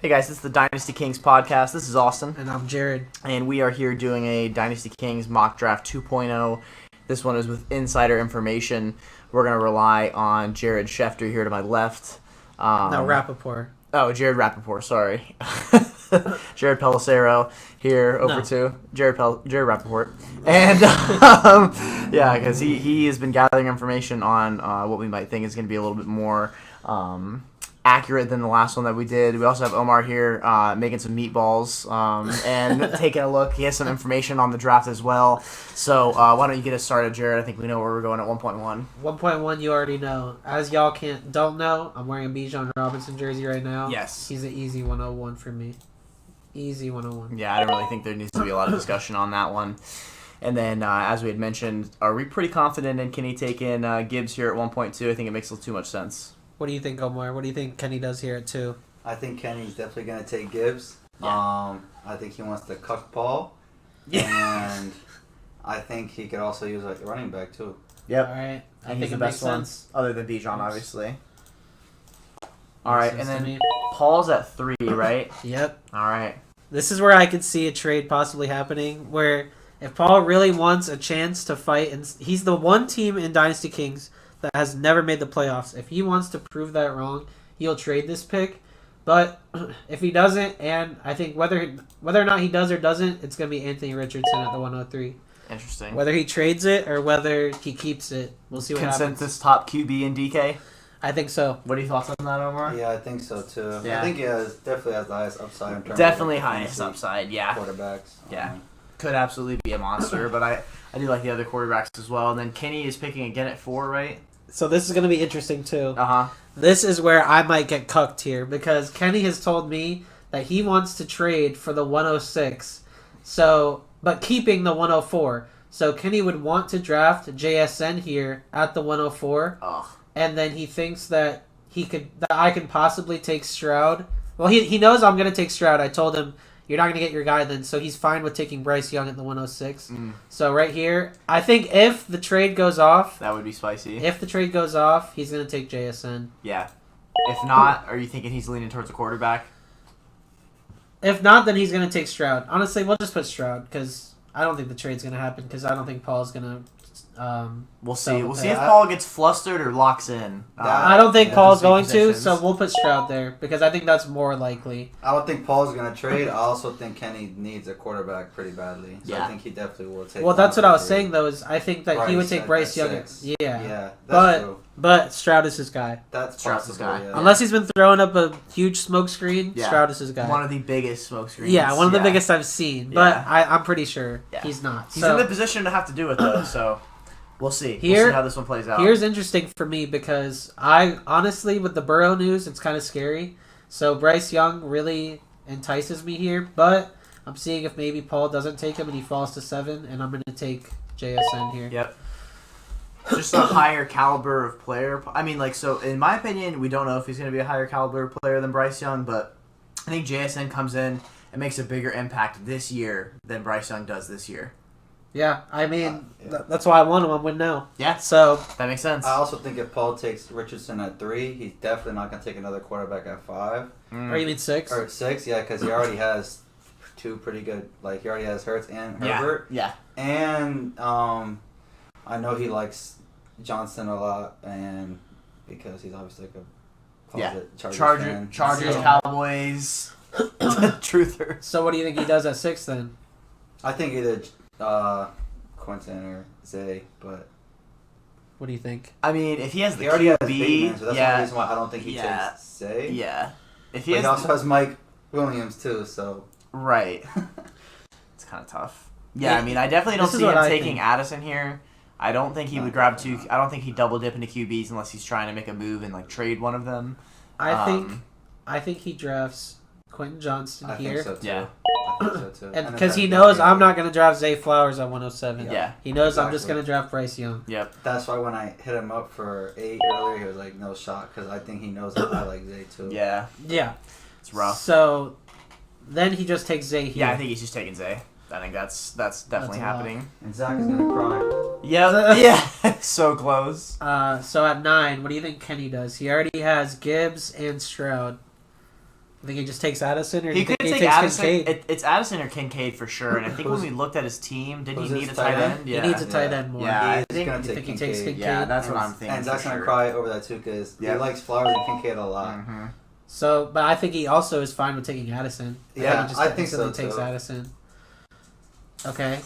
Hey guys, this is the Dynasty Kings podcast. This is Austin. And I'm Jared. And we are here doing a Dynasty Kings mock draft 2.0. This one is with insider information. We're going to rely on Jared Schefter here to my left. No, Rappaport. Oh, Jared Rappaport, sorry. Jared Pellicero here over to Jared Rappaport. And, yeah, because he has been gathering information on what we might think is going to be a little bit more accurate than the last one that we did. We also have Omar here making some meatballs and taking a look. He has some information on the draft as well. So why don't you get us started, Jared? I think we know where we're going at 1.1. 1.1 you already know. As y'all don't know, I'm wearing a Bijan Robinson jersey right now. Yes. He's an easy 101 for me. Easy 101. Yeah, I don't really think there needs to be a lot of discussion on that one. And then, as we had mentioned, are we pretty confident in Kenny taking Gibbs here at 1.2? I think it makes too much sense. What do you think, Omar? What do you think Kenny does here at 2? I think Kenny's definitely going to take Gibbs. Yeah. I think he wants to cuck Paul. Yeah. And I think he could also use like a running back too. Yep. All right. I He's think the it best makes sense. one, other than Bijan, obviously. All Makes right, sense and to then me. Paul's at 3, right? Yep. All right. This is where I could see a trade possibly happening, where if Paul really wants a chance to fight, and he's the one team in Dynasty Kings that has never made the playoffs. If he wants to prove that wrong, he'll trade this pick. But if he doesn't, and I think whether or not he does or doesn't, it's going to be Anthony Richardson at the 103. Interesting. Whether he trades it or whether he keeps it, we'll see what Consensus happens. top QB in DK. I think so. What are your thoughts on that, Omar? Yeah, I think so too. Yeah. I think he definitely has the highest upside in terms Definitely of highest fantasy upside, yeah. quarterbacks. Yeah. Could absolutely be a monster, but I do like the other quarterbacks as well. And then Kenny is picking again at 4, right? So this is going to be interesting too. Uh-huh. This is where I might get cucked here because Kenny has told me that he wants to trade for the 106. So, but keeping the 104. So Kenny would want to draft JSN here at the 104. Oh. And then he thinks that I can possibly take Stroud. Well, he knows I'm going to take Stroud. I told him you're not going to get your guy then, so he's fine with taking Bryce Young at the 106. So right here, I think if the trade goes off, That would be spicy. he's going to take JSN. Yeah. If not, are you thinking he's leaning towards a quarterback? If not, then he's going to take Stroud. Honestly, we'll just put Stroud because I don't think the trade's going to happen because I don't think Paul's going to We'll sell see. the We'll pick. see if Paul gets flustered or locks in. I don't think Yeah, Paul's the going to, positions. so we'll put Stroud there because I think that's more likely. I don't think Paul's going to trade. I also think Kenny needs a quarterback pretty badly. So Yeah. I think he definitely will take Well, that's what one I of was the saying though. Is I think that he would take at Bryce Young. 6. Yeah, Yeah, that's true. but Stroud is his guy. That's Stroud's his possible, guy. yeah. Unless he's been throwing up a huge smoke screen, Yeah. Stroud is his guy. One of the biggest smoke screens. Yeah, one of the biggest I've seen. But Yeah. I'm pretty sure Yeah. he's not. He's So, in the position to have to do it, though, so we'll see. We'll Here- see how this one plays out. here's interesting for me because I honestly, with the Burrow news, it's kind of scary. So Bryce Young really entices me here, but I'm seeing if maybe Paul doesn't take him and he falls to 7, and I'm going to take JSN here. Yep. Just a higher caliber of player. I mean, so in my opinion, we don't know if he's going to be a higher caliber player than Bryce Young, but I think JSN comes in and makes a bigger impact this year than Bryce Young does this year. Yeah, I mean, yeah. that's why I want him. I'm win now. Yeah, So, that makes sense. I also think if Paul takes Richardson at 3, he's definitely not going to take another quarterback at 5. or you mean 6? Or 6, yeah, because he already has 2 pretty good. Like, he already has Hurts and Herbert. Yeah. And I know he likes Johnson a lot, and because he's obviously like a Yeah. Chargers fan. Chargers, So, Cowboys, Truther. So what do you think he does at 6 then? I think either Quentin or Zay, but What do you think? I mean, if he has the he already has QB, Bateman, so that's yeah, the reason why I don't think he Yeah. takes Zay. yeah. If But he he has also has Mike Williams too, so right, it's kind of tough. Yeah, I mean, I definitely don't This is see him what I taking think. Addison here. I don't think he would grab 2. I don't think he'd double dip into QBs unless he's trying to make a move and trade one of them. I think he drafts Quentin Johnston I here. think so too. Yeah. I think so too. And then because he that's knows definitely- I'm not going to draft Zay Flowers at 107. Yeah. He knows I'm just Exactly. going to draft Bryce Young. Yep. That's why when I hit him up for 8 earlier, he was like, no shot, because I think he knows that I like Zay too. Yeah. Yeah. It's rough. So then he just takes Zay here. Yeah, I think he's just taking Zay. I think that's definitely a lot. happening. And Zach is going to cry. Yeah. Yeah. So close. So at 9, what do you think Kenny does? He already has Gibbs and Stroud. I think he just takes Addison, or do He you could think he take takes Addison. Kincaid? It's Addison or Kincaid for sure. And I think when we looked at his team, did he Who's need his a tight tight end? end? He Yeah. needs a tight end more. Yeah, I He's think. gonna You take think he takes Kincaid. Kincaid? Yeah, that's what I'm thinking. And Zach's for gonna sure. cry over that too because he Yep. likes Flowers and Kincaid a lot. Mm-hmm. So, but I think he also is fine with taking Addison. Yeah, he just I think so, instantly takes too. Addison. Okay,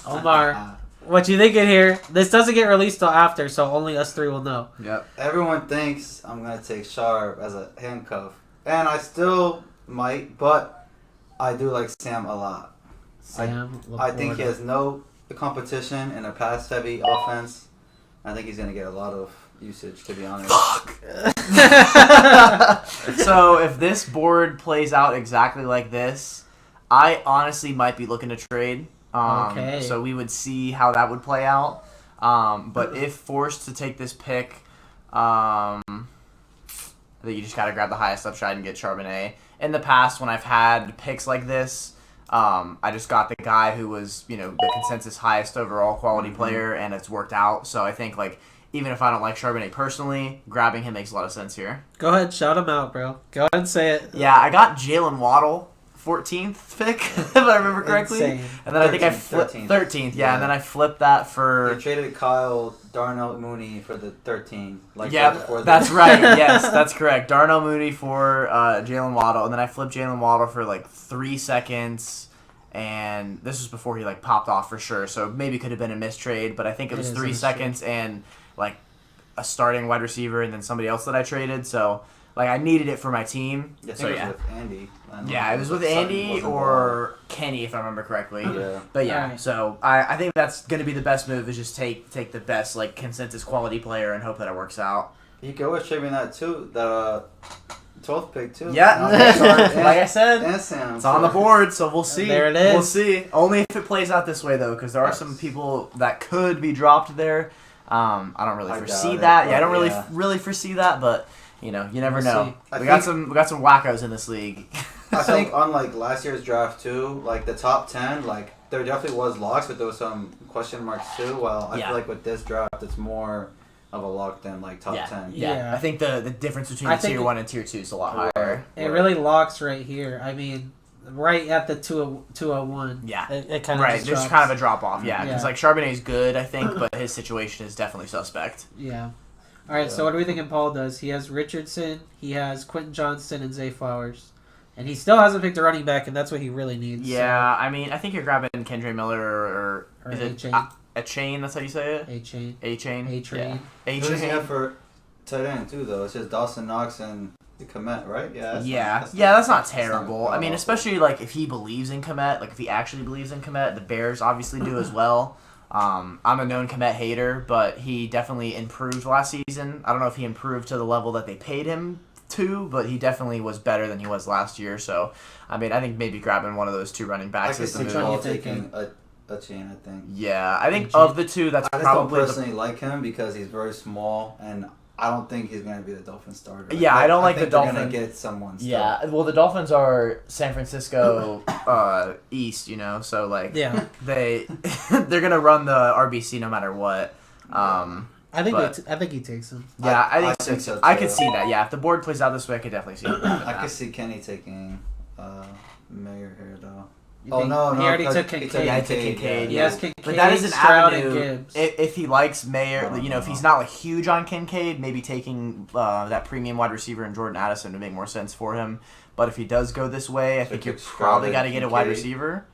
Omar, what you thinking here? This doesn't get released till after, so only us three will know. Yep. Everyone thinks I'm gonna take Sharp as a handcuff, and I still might, but I do like Sam a lot. Sam, I think he has no competition in a pass-heavy offense. I think he's gonna get a lot of usage, to be honest. So if this board plays out exactly like this, I honestly might be looking to trade. Okay. So we would see how that would play out. But if forced to take this pick, I think you just got to grab the highest upside and get Charbonnet. In the past, when I've had picks like this, I just got the guy who was, the consensus highest overall quality player, and it's worked out. So I think, even if I don't like Charbonnet personally, grabbing him makes a lot of sense here. Go ahead, shout him out, bro. Go ahead and say it. Yeah, I got Jalen Waddle, 14th pick, if I remember correctly. Insane. And then I think I 13th, flipped 13th. 13th, Yeah. and then I flipped that for... You traded Kyle Darnell Mooney for the 13. Yeah, that's right. Yes, that's correct. Darnell Mooney for Jalen Waddle, and then I flipped Jalen Waddle for 3 seconds, and this was before he popped off for sure. So maybe could have been a mistrade, but I think it was It is 3 a seconds and a starting wide receiver, and then somebody else that I traded. So I needed it for my team. Yeah, I think So it was yeah. with Andy. I don't know Yeah, if it was with Sutton Andy wasn't or Kenny, if I remember correctly. Yeah. But yeah, Alright. so I think that's going to be the best move is just take the best consensus quality player and hope that it works out. You can always trade me that too. The 12th pick too. Yeah, And- like I said, and Sam. it's on the board, so we'll see. There it is. We'll see. Only if it plays out this way though, because there are some people that could be dropped there. I don't really I foresee doubt that. it, Yeah, I don't but really yeah. really foresee that, but you never We'll know. see. I We got think- some wackos in this league. I think unlike last year's draft too, the top 10, there definitely was locks, but there was some question marks too. Well, I Yeah. feel like with this draft, it's more of a lock than top 10. Yeah. I think the difference between I the think tier 1 and tier 2 is a lot higher. It really locks right here. I mean, right at the 201. Yeah. It kind of Right, just there's drops. kind of a drop off, yeah. Yeah. Because Charbonnet's good, I think, but his situation is definitely suspect. Yeah. All right, so what do we think Paul does? He has Richardson, he has Quentin Johnston, and Zay Flowers. And he still hasn't picked a running back, and that's what he really needs. Yeah, I mean, I think you're grabbing Kendra Miller or Or is it A-Chain. a chain? That's how you say it. A-Chain. A-chain. A-Train. Yeah. Who does he A-chain. have for tight end too, though? It's just Dawson Knox and the Komet, right? Yeah. That's not terrible. I mean, especially if he believes in Komet, if he actually believes in Komet, the Bears obviously do as well. I'm a known Komet hater, but he definitely improved last season. I don't know if he improved to the level that they paid him to, but he definitely was better than he was last year. So, I mean, I think maybe grabbing one of those two running I backs could is the see move. Paul you thinking? taking a chain, I think. Yeah, I think A-Chain. of the two, that's I just don't probably personally like him because he's very small, and I don't think he's going to be the Dolphins starter. Yeah, I don't like think the they're Dolphins. going to get someone still. Yeah, well, the Dolphins are San Francisco East, so Yeah. they're gonna run the RBC no matter what. I think But- I think he takes him. Yeah, I I think think so. so, I too. could see that. Yeah, if the board plays out this way, I could definitely see. I could see Kenny taking Mayer here, though. You Oh, think- no, He no, already 'cause took he took Kincaid. Yeah, I took Kincaid. He Yeah, has Kincaid, but that is an Stroud, and avenue. Gibbs. If he likes Mayer, No, if he's not huge on Kincaid, maybe taking that premium wide receiver and Jordan Addison would make more sense for him. But if he does go this way, I So think he you're took probably Stroud got to and get a wide Kincaid. receiver.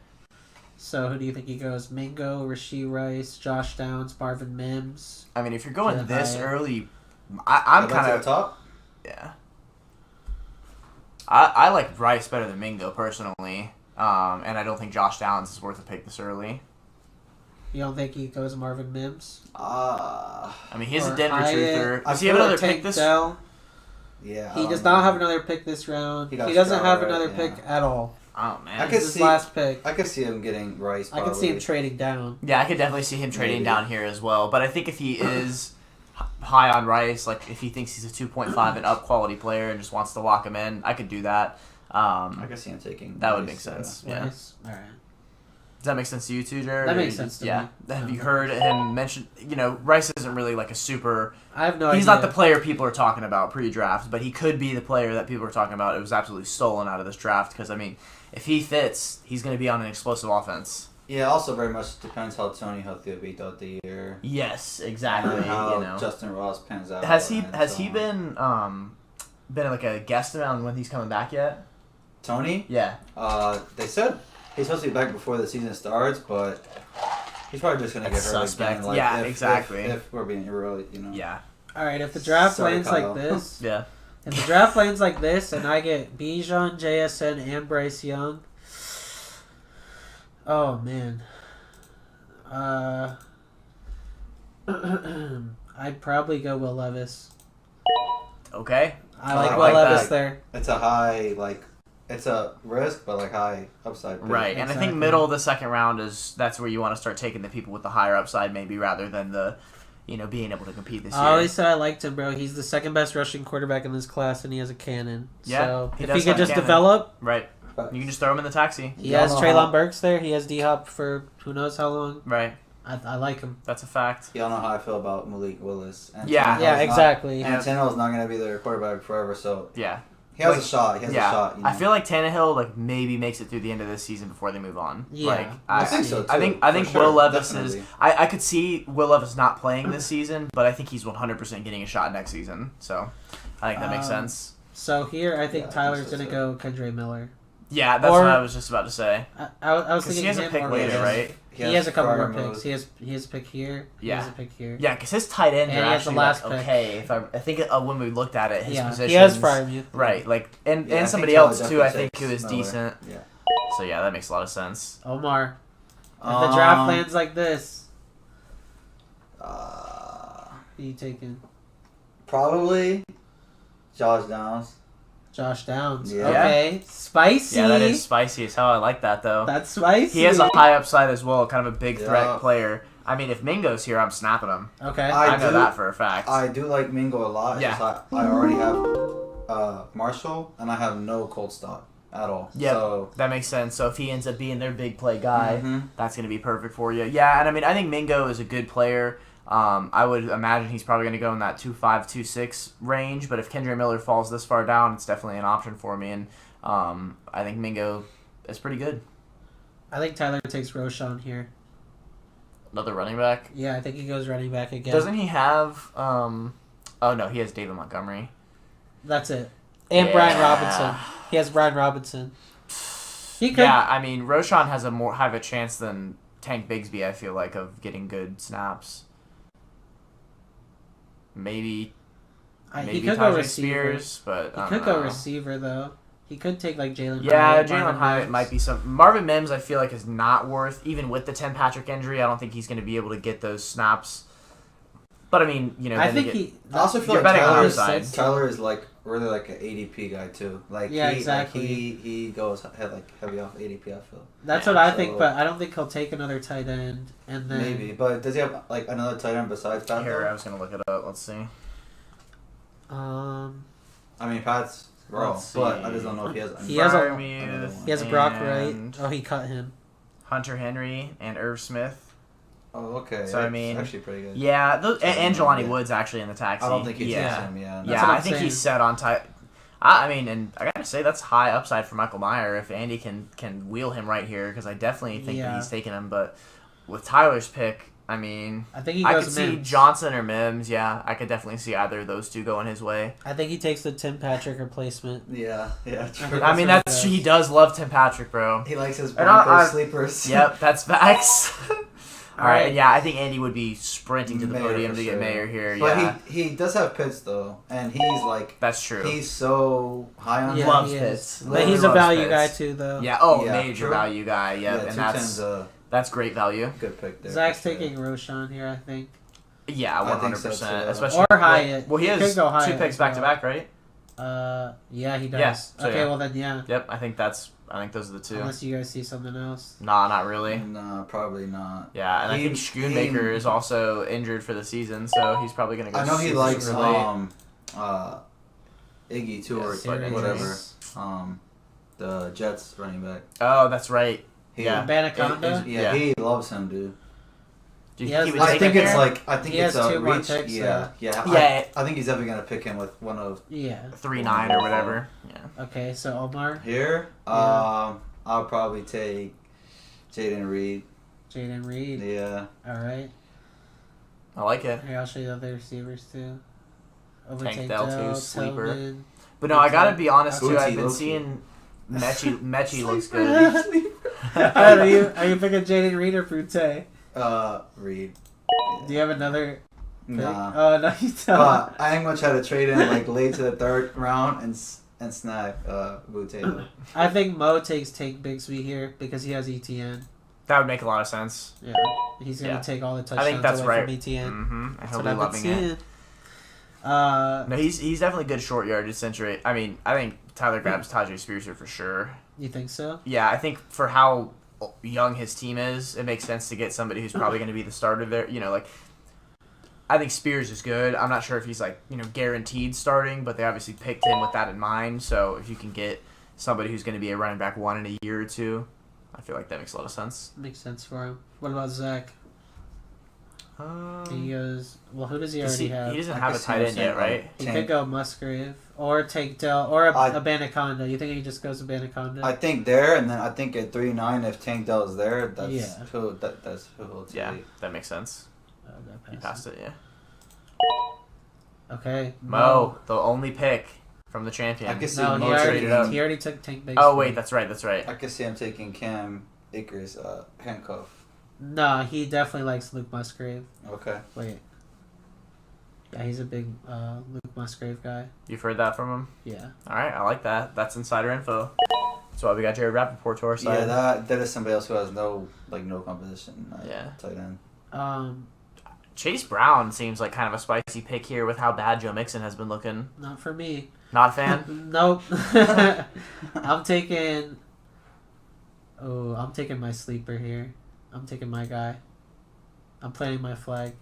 So who do you think he goes? Mingo, Rasheed Rice, Josh Downs, Marvin Mims. I mean, if you're going Yeah, this higher. early, I'm kind of top. yeah. I like Rice better than Mingo personally, and I don't think Josh Downs is worth a pick this early. You don't think he goes Marvin Mims? I mean, he's Or a Denver Hyatt. truther. I Does he have feel another Tank pick this? Dell. Yeah. He does not have another pick this round. He He, got doesn't Stroud, have right? another Yeah. pick at all. Oh man, I could This is his see- last pick. I could see him getting Rice. I could see him trading down. yeah, I could definitely see him trading Maybe. down here as well. But I think if he is high on Rice, if he thinks he's a 2.5 and up quality player and just wants to lock him in, I could do that. I could see him taking. That would Rice, make sense. yeah. Yeah. Nice. All right. Does that make sense to you too, Jared? That makes sense to me. Have you heard him mention? Rice isn't really like a super. I have no idea. He's not the player people are talking about pre-draft, but he could be the player that people are talking about. It was absolutely stolen out of this draft because if he fits, he's going to be on an explosive offense. Yeah, also very much depends how Tony healthy will be throughout the year. Yes, exactly. And how Justin Ross pans out. Has he been like a guest around when he's coming back yet? Tony? Yeah. They said he's supposed to be back before the season starts, but he's probably just gonna get hurt suspect. again. Exactly. If we're being real, Yeah. All right, if the draft Sorry, lands Kyle. like this, Yeah. if the draft lands like this, and I get Bijan, JSN, and Bryce Young, oh man, I'd probably go Will Levis. Okay. I like I Will like Levis that. there. it's a high it's a risk, but high upside. Pick. Right, and I think Exactly. middle of the second round that's where you want to start taking the people with the higher upside, maybe rather than the, being able to compete this year. I always said I liked him, bro. He's the second best rushing quarterback in this class, and he has a cannon. Yeah, So he if does he could have a just cannon. develop, Right. You can just throw him in the taxi. he Y'all has know Treylon how- Burks there. He has D-Hop for who knows how long. Right. I like him. That's a fact. Y'all know how I feel about Malik Willis. And Yeah. Yeah, exactly. And Tannehill's not gonna be their quarterback forever, so Yeah. he has Like, a shot. He has a shot. I feel like Tannehill maybe makes it through the end of this season before they move on. Yeah, I think so too. I think for sure, Will Levis definitely. is. I could see Will Levis not playing this season, but I think he's 100% getting a shot next season. So I think that makes sense. So here, I think Yeah, I Tyler's think so, gonna too. go Kendre Miller. Yeah, that's or- what I was just about to say. I was Because thinking he has a him pick or later, Willis. right? He has a couple more prior picks. moves. He has a pick here. Yeah. He has a pick here. Yeah, because his tight ends And are he has the actually last like, pick. okay. I think when we looked at it, his Yeah, positions. he has Fryermuth. Right, Yeah, I and think somebody Taylor else too. definitely I think who takes is Miller. decent. Yeah. So yeah, that makes a lot of sense. Omar. If the draft lands like this, who you taking? Probably Josh Downs. Josh Downs. Yeah. Okay. Spicy. Yeah, that is spicy as hell. I like that though. That's spicy. He has a high upside as well, kind of a big Yeah. threat player. I mean, if Mingo's here, I'm snapping him. Okay. I I know do- that for a fact. I do like Mingo a lot. Yeah. It's just I already have Marshall, and I have no cold stock at all. Yep. So, That makes sense. So if he ends up being their big play guy, Mhm. that's going to be perfect for you. Yeah, and I think Mingo is a good player. I would imagine he's probably going to go in that 2.5, 2.6 range. But if Kendre Miller falls this far down, it's definitely an option for me. And I think Mingo is pretty good. I think Tyler takes Roshan here. Another running back. Yeah, I think he goes running back again. Doesn't he have? Oh no, he has David Montgomery. That's it. And Yeah. Brian Robinson. He has Brian Robinson. He could. Yeah, I mean Roshan has have a chance than Tank Bigsby. I feel like of getting good snaps. Maybe He could go Tajay receiver. Spears, but He I could don't go know. receiver though. He could take like Jalen. Yeah, Hyatt, Jalen Marvin Hyatt Mims. might be some. Marvin Mims, I feel like, is not worth, even with the Tim Patrick injury. I don't think he's going to be able to get those snaps. But I mean, I then think you get- he. I also feel You're like betting on Tyler, our side. Tyler is really like an ADP guy too. Like Yeah, he, exactly. Like he goes heavy off ADP. I feel That's Yeah, what I so- think, but I don't think he'll take another tight end. And then maybe. But does he have like another tight end besides Pat? Here, I though? was going to look it up. Let's see. I mean, Pat's raw, Let's but I see. just don't know if he has. He has a- Freiermuth he has a Brock and Wright. Oh, he cut him. Hunter Henry and Irv Smith. Oh, okay. So, I That's mean, actually pretty good. Yeah, and Jelani Yeah. Woods actually in the taxi. I don't think he takes yeah. him. Yeah. That's Yeah, what I I'm think saying. he's set on tight. I mean, and I gotta say that's high upside for Michael Meyer if Andy can wheel him right here because I definitely think that Yeah. he's taking him. But with Tyler's pick, I mean, I think he I goes could see Mims. Johnson or Mims. Yeah, I could definitely see either of those two going his way. I think he takes the Tim Patrick replacement. Yeah. Yeah. True. think I mean, what he that's does. he does love Tim Patrick, bro. He likes his And I- Broncos sleepers. Yep, that's facts. All right, Alright. and yeah, I think Andy would be sprinting to the Mayer podium for to get sure. Mayer here. But Yeah, he does have Pitts though, and he's like that's true. he's so high on Yeah, him. Loves he Pitts. is. But he's a Loves value Pitts. guy too, though. Yeah. Oh, Yeah, major true. value guy. Yep, and 210's that's great value. good pick there. Zach's for sure. taking Roshan here, I think. Yeah, I 100%. think so, too. Especially Or Hyatt. Well, he He has could go 2 Hyatt picks as back to well. back, right? Yeah, he does. Yeah, so okay, yeah. well then, yeah. Yep. I think those are the two. Unless you guys see something else. Nah, not really. No, probably not. Yeah, and I He- think Schoonmaker is also injured for the season, so he's probably gonna go. I know he super, likes super late. Iggy too, or Sirianni. whatever. The Jets running back. Oh, that's right. Yeah. Anaconda? Yeah, he loves him, dude. Do you He think he has- would I take think him it's here? like He has it's a 2 more reach. picks, Yeah. Yeah. I think he's definitely gonna pick him with one of Yeah. 3-9 or whatever. Yeah. Okay, so Omar, here. Yeah. I'll probably take Jaden Reed. Jaden Reed. Yeah. All right. I like it. Here, I'll show you the other receivers too. Tank Dell, too, sleeper. Tillman. But no, I gotta be honest too. Bootsy, I've been low-key. seeing Mechie looks good. are you picking Jaden Reed or Brute? Reed. Do you have another pick? Nah. Oh no, you don't. But I am gonna try to trade in like late to the 3rd round and snag Butte. I think Mo takes Tank Bigsby here because he has ETN. That would make a lot of sense. Yeah, he's gonna Yeah. take all the I touchdowns think that's away right. from ETN. Mm-hmm. That's He'll what be I've been loving it. seeing. No, he's definitely good short yardage century. I mean, I think Tyler grabs Tajay Spears here for sure. You think so? Yeah, I think for how young his team is, it makes sense to get somebody who's probably going to be the starter there. You know, like, I think Spears is good. I'm not sure if he's, like, you know, guaranteed starting, but they obviously picked him with that in mind. So if you can get somebody who's going to be a running back 1 in a year or 2, I feel like that makes a lot of sense. Makes sense for him. What about Zach? He goes. Well, who does he already have? He doesn't I have a can see tight him end saying, yet, right? He Tank. could go Musgrave or take Dell or a I- Banaconda. You think he just goes to Banaconda? I think there, and then I think at 3-9, if Tank Dell is there, that's Yeah. that's who he'll take. Yeah, that makes sense. Oh, that You passes. passed it, yeah. Okay. Mo, the only pick from the champion. I can see No, Mo he already, traded up. he already took Tank Bigsby. Oh, wait, that's right, that's right. I can see him taking Cam Akers handcuff. No, he definitely likes Luke Musgrave. Okay. Wait. Yeah, he's a big Luke Musgrave guy. You've heard that from him? Yeah. All right, I like that. That's insider info. That's why we got Jared Rappaport to our side. Yeah, that is somebody else who has no competition. Yeah. Tight end. Chase Brown seems like kind of a spicy pick here with how bad Joe Mixon has been looking. Not for me. Not a fan? Nope. I'm taking my sleeper here. I'm taking my guy. I'm planting my flag.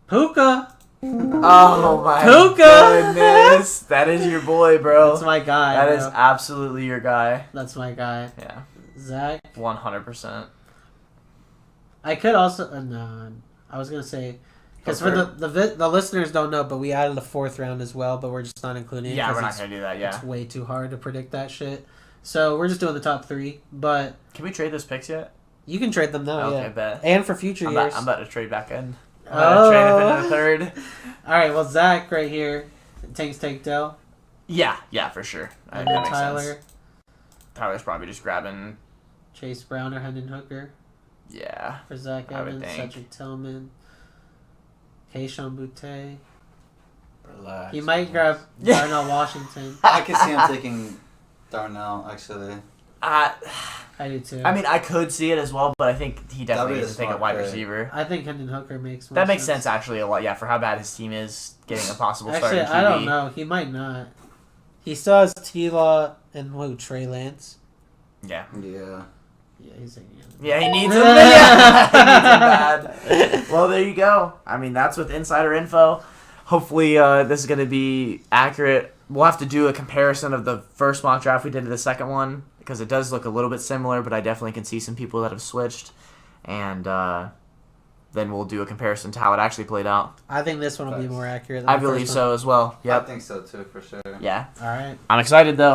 Puka! Oh my Puka! goodness. That is your boy, bro. That's my guy. That bro. is absolutely your guy. That's my guy. Yeah, Zach. 100%. I could also no. I was gonna say because for the listeners don't know, but we added a 4th round as well, but we're just not including it. Yeah, 'cause we're not it's- going to do that, yeah. It's way too hard to predict that shit. So we're just doing the top 3, but Can we trade those picks yet? you can trade them now. Okay, Yeah, bet. and for future I'm years. about to trade back in. I'm about to trade up into the 3rd. All right, well Zach right here, Tanks take Dell, Yeah, for sure. and That then makes Tyler, sense. Tyler's probably just grabbing, Chase Brown or Hendon Hooker yeah. for Zach I would Evans, think. Cedric Tillman, Keishon Butte. Relax. He might grab Darnell Washington. I can see him taking Darnell actually. I do too. I mean, I could see it as well, but I think he definitely That'd be needs a to take a smart wide pick. receiver. I think Hendon Hooker makes more That makes sense actually a lot, yeah, for how bad his team is getting a possible Actually, starting QB. I don't know. He might not. He still has T-Law and Trey Lance. Yeah. Yeah. Yeah, he's taking him. Yeah, he needs him. Yeah, he needs him bad. Well, there you go. I mean, that's with insider info. Hopefully, this is going to be accurate. We'll have to do a comparison of the first mock draft we did to the second one because it does look a little bit similar, but I definitely can see some people that have switched. And then we'll do a comparison to how it actually played out. I think this one will be Thanks. more accurate. Than I the believe first so as well. I Yep. think so too, for sure. Yeah. One. All right. I'm excited, though.